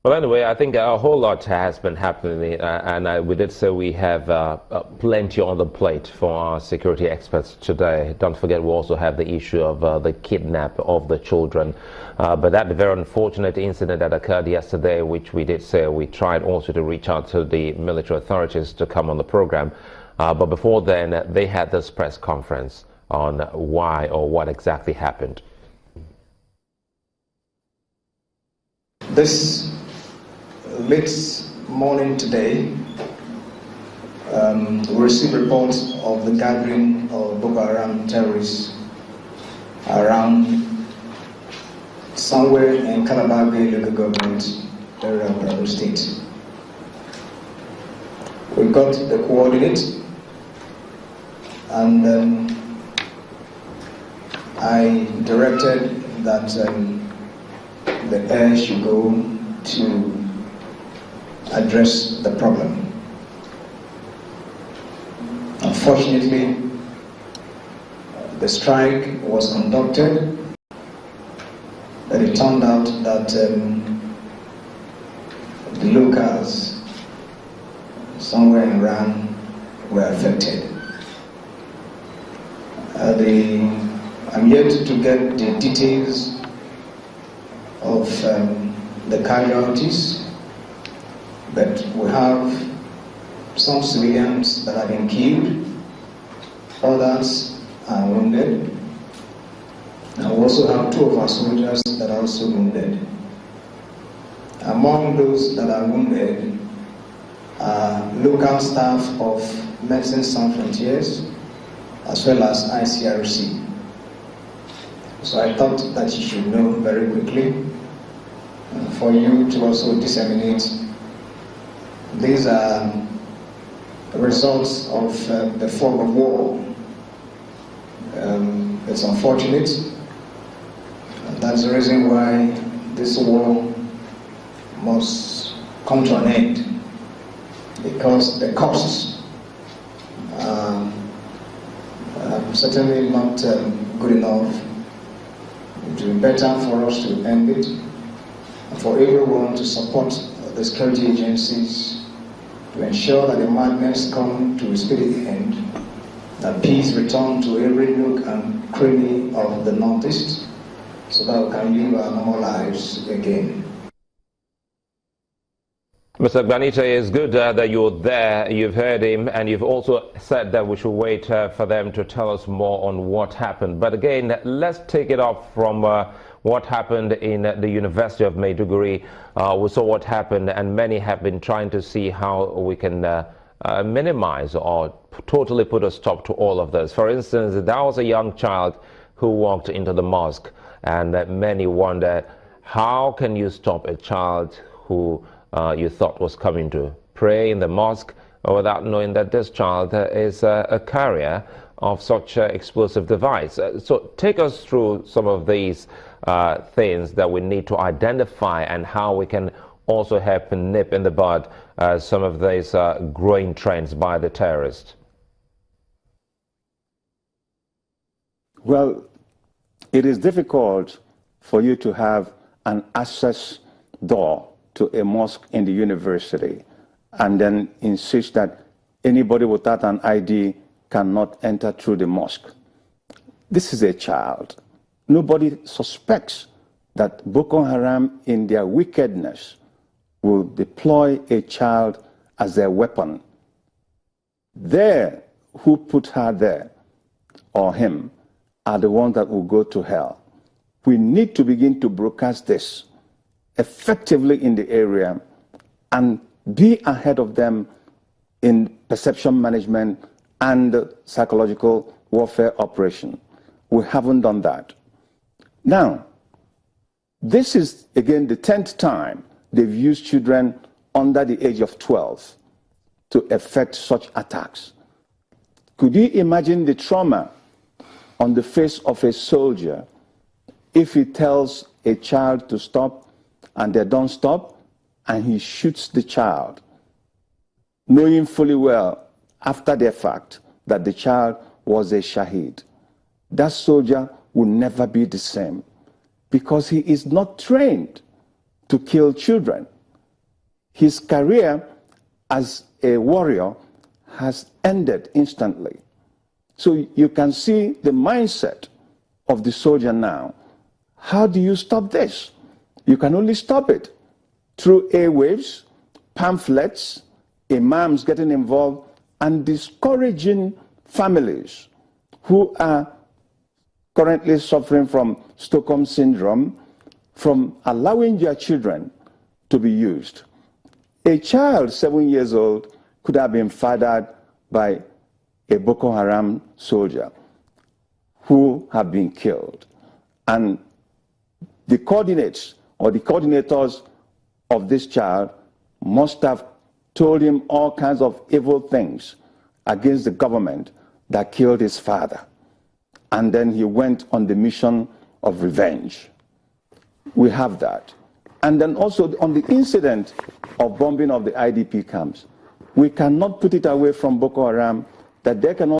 Well, anyway, I think a whole lot has been happening, and we did say we have plenty on the plate for our security experts today. Don't forget, we also have the issue of the kidnap of the children. But that very unfortunate incident that occurred yesterday, which we did say we tried also to reach out to the military authorities to come on the program. But before then, they had this press conference on why or what exactly happened. This late morning today, we received reports of the gathering of Boko Haram terrorists around somewhere in Calabar local government area of Borno State. We got the coordinates, and I directed that the air should go to address the problem. Unfortunately, the strike was conducted, but it turned out that the locals somewhere in Iran were affected. I'm yet to get the details of the casualties, but we have some civilians that have been killed, others are wounded, and we also have 2 of our soldiers that are also wounded. Among those that are wounded are local staff of Medicine Sans Frontiers as well as ICRC. So I thought that you should know very quickly, for you to also disseminate. These are results of the fog of war. It's unfortunate. That's the reason why this war must come to an end, because the costs are certainly not good enough. It will be better for us to end it, and for everyone to support the security agencies to ensure that the madness come to a speedy end, that peace return to every nook and cranny of the Northeast, so that we can live our normal lives again. Mr. Gbanita, it's good that you're there. You've heard him, and you've also said that we should wait for them to tell us more on what happened. But again, let's take it up from what happened in the University of Maiduguri. We saw what happened, and many have been trying to see how we can minimize or totally put a stop to all of this. For instance, there was a young child who walked into the mosque, and many wondered, how can you stop a child who you thought was coming to pray in the mosque without knowing that this child is a carrier of such an explosive device? So take us through some of these things that we need to identify, and how we can also help nip in the bud some of these growing trends by the terrorists. Well, it is difficult for you to have an access door to a mosque in the university and then insist that anybody without an ID cannot enter through the mosque. This is a child. Nobody suspects that Boko Haram, in their wickedness, will deploy a child as their weapon. They who put her there, or him, are the ones that will go to hell. We need to begin to broadcast this effectively in the area and be ahead of them in perception management and psychological warfare operation. We haven't done that. Now, this is, again, the 10th time they've used children under the age of 12 to effect such attacks. Could you imagine the trauma on the face of a soldier if he tells a child to stop and they don't stop, and he shoots the child, knowing fully well, after the fact, that the child was a shaheed? That soldier will never be the same, because he is not trained to kill children. his career as a warrior has ended instantly. So you can see the mindset of the soldier now. How do you stop this? You can only stop it through airwaves, pamphlets, imams getting involved, and discouraging families who are currently suffering from Stockholm Syndrome from allowing their children to be used. A child 7 years old could have been fathered by a Boko Haram soldier who have been killed. And the coordinates or the coordinators of this child must have told him all kinds of evil things against the government that killed his father. And then he went on the mission of revenge. We have that. And then also on the incident of bombing of the IDP camps, we cannot put it away from Boko Haram that they cannot